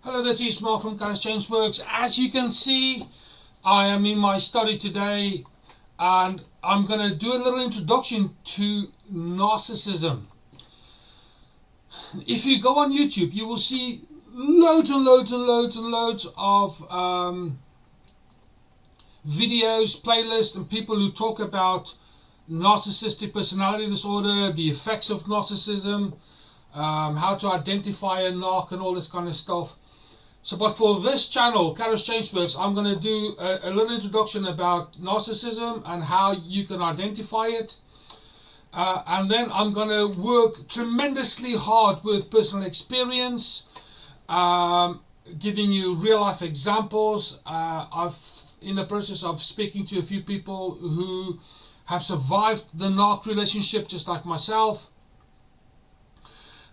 Hello, this is Mark from Works. As you can see, I am in my study today and I'm going to do a little introduction to narcissism. If you go on YouTube, you will see loads and loads and loads and loads of videos, playlists, and people who talk about narcissistic personality disorder, the effects of narcissism, how to identify a narc and all this kind of stuff. So, but for this channel, Works, I'm going to do a little introduction about narcissism and how you can identify it. And then I'm going to work tremendously hard with personal experience, giving you real life examples. I've in the process of speaking to a few people who have survived the narc relationship just like myself.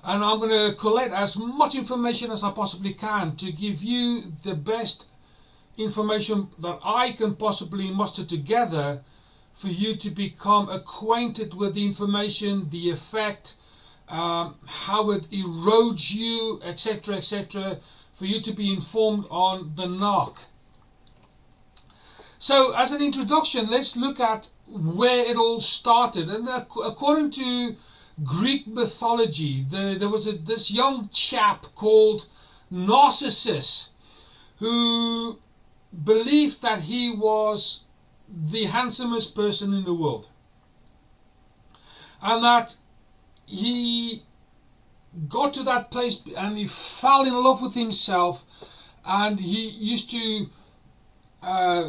And I'm going to collect as much information as I possibly can to give you the best information that I can possibly muster together for you to become acquainted with the information, the effect, how it erodes you, etc., etc., for you to be informed on the narc. So, as an introduction, let's look at where it all started. And according to Greek mythology, there was this young chap called Narcissus who believed that he was the handsomest person in the world, and that he got to that place and he fell in love with himself, and he used to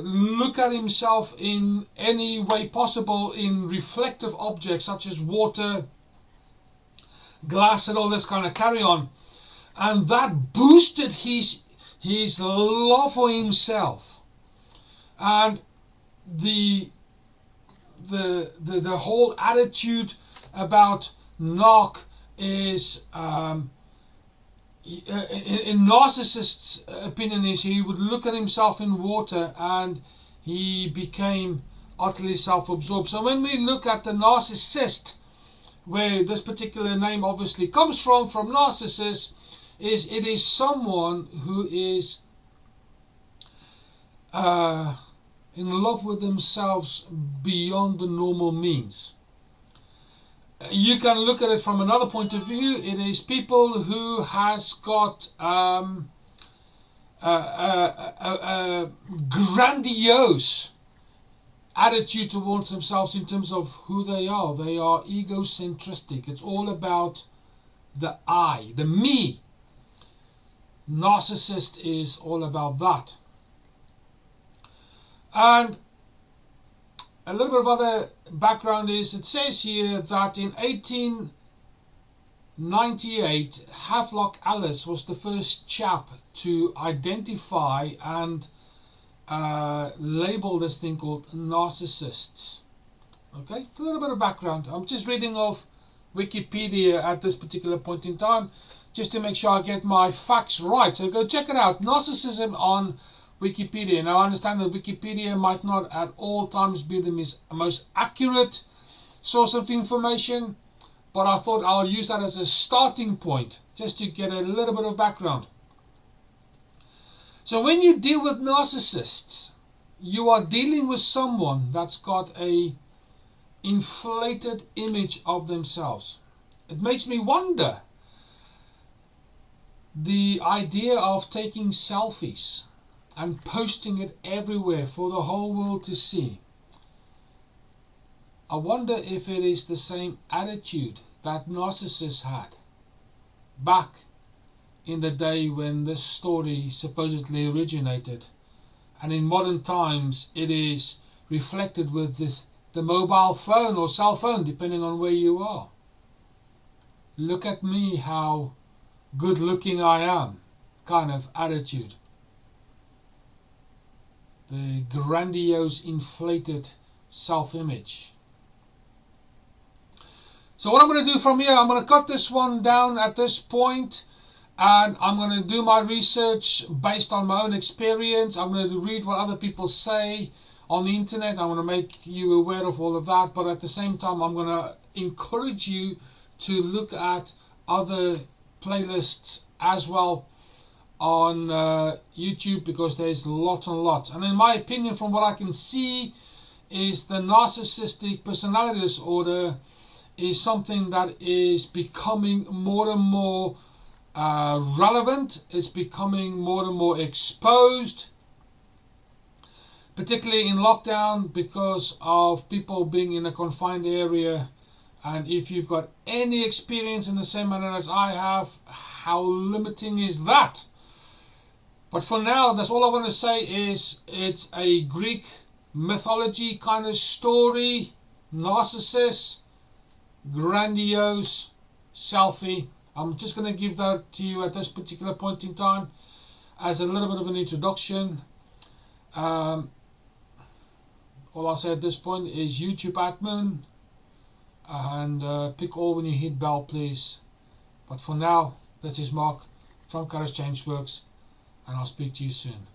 look at himself in any way possible in reflective objects such as water, glass, and all this kind of carry on, and that boosted his love for himself. And the whole attitude about narc is in Narcissist's opinion is he would look at himself in water and he became utterly self-absorbed. So when we look at the narcissist, where this particular name obviously comes from Narcissus, it is someone who is in love with themselves beyond the normal means. You can look at it from another point of view. It is people who has got a grandiose attitude towards themselves in terms of who they are. They are egocentristic. It's all about the I, the me. Narcissist is all about that. And a little bit of other background is, it says here that in 1898, Havelock Ellis was the first chap to identify and label this thing called narcissists. Okay, a little bit of background. I'm just reading off Wikipedia at this particular point in time, just to make sure I get my facts right. So go check it out. Narcissism on Wikipedia. Now I understand that Wikipedia might not at all times be the most accurate source of information, but I thought I'll use that as a starting point just to get a little bit of background. So when you deal with narcissists, you are dealing with someone that's got a inflated image of themselves. It makes me wonder, the idea of taking selfies and posting it everywhere for the whole world to see. I wonder if it is the same attitude that Narcissus had back in the day when this story supposedly originated, and in modern times it is reflected with the mobile phone or cell phone, depending on where you are. Look at me, how good looking I am kind of attitude. The grandiose, inflated self-image. So what I'm going to do from here, I'm going to cut this one down at this point, and I'm going to do my research based on my own experience. I'm going to read what other people say on the internet. I'm going to make you aware of all of that, but at the same time I'm going to encourage you to look at other playlists as well on YouTube, because there's lots and lots. And in my opinion, from what I can see, is the narcissistic personality disorder is something that is becoming more and more relevant. It's becoming more and more exposed, particularly in lockdown, because of people being in a confined area. And if you've got any experience in the same manner as I have, how limiting is that? But for now, that's all I want to say is it's a Greek mythology kind of story. Narcissus, grandiose, selfie. I'm just going to give that to you at this particular point in time as a little bit of an introduction. All I'll say at this point is YouTube admin, and pick all when you hit bell, please. But for now, this is Mark from Courage Change Works, and I'll speak to you soon.